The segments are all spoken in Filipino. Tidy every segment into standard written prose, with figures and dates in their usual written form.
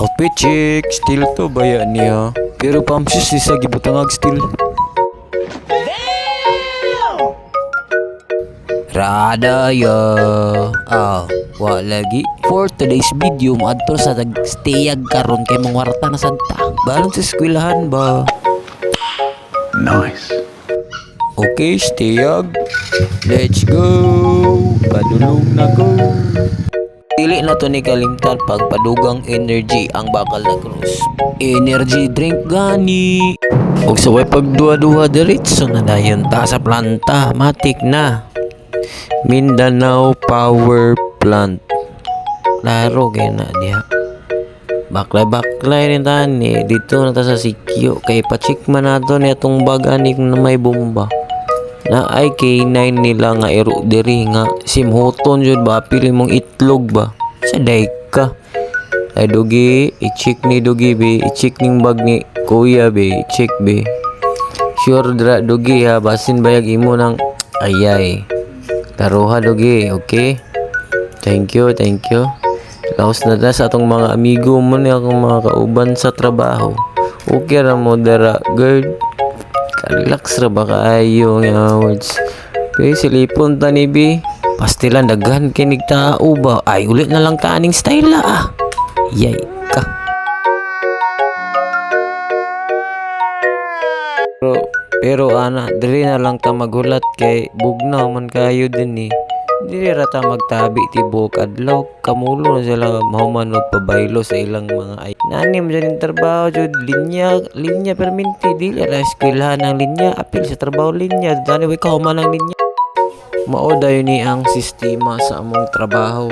Outfit check, still to baya niya. Pero pamsis isa gibutangag still. Rada ya. Wa lagi. For today's video, maadto sa stayag karon kay mong warta na santa. Balon sa eskwelahan ba? Nice. Okay, stayag. Let's go. Padulong na go. Dili na to ni kalimtan pagpadugang energy ang bakal na cruise. Energy drink gani. Og sa way pagduwa-duwa diretso na dayon ta sa planta. Matik na. Mindanao Power Plant. Laro kaya na diha. Baklay rin tani. Dito na ta sa Sikyo. Kay pa-check man nato ni atong bagani na may bomba. Na ay K9 nila nga ero diri nga simhoton jud ba pili mong itlog ba sa day ka ay dugi i-check ni dugi be i-check ning bag ni kuya be i-check be sure dra dugi ha basin bayag imo ng ayay taruha dugi okay thank you laos na sa atong mga amigo mo ni akong mga kauban sa trabaho okay ra mo dara girl relax ra ba kaayo nga words. Okay, silipon ta ni B. Pastilan daghan kinig tao ba? Ay ulit na lang kaning style ah. Yay ka. Pero ana, diri na lang ta magulat kay bugnaw man kayo din eh. Dili ra ta magtabi tibok adlaw kamulo na sila mahuman og pabaylo sa ilang mga ay nanim dyan trabaho jud linya perminti dili ra eskwelahan ang linya apil sa trabaho linya dani way kahuman ang linya mao dayon ni ang sistema sa among trabaho.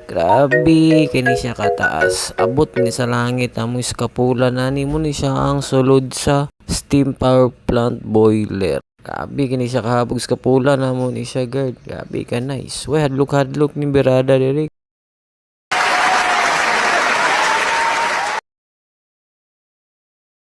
Grabe kini siya kataas abot ni sa langit among skapulan ani mo ni siya ang sulod sa steam power plant boiler. Grabe kini siya kahabog sa kapula na mo ni siya guard. Grabe ka nice. Way hadlok ni birada diri.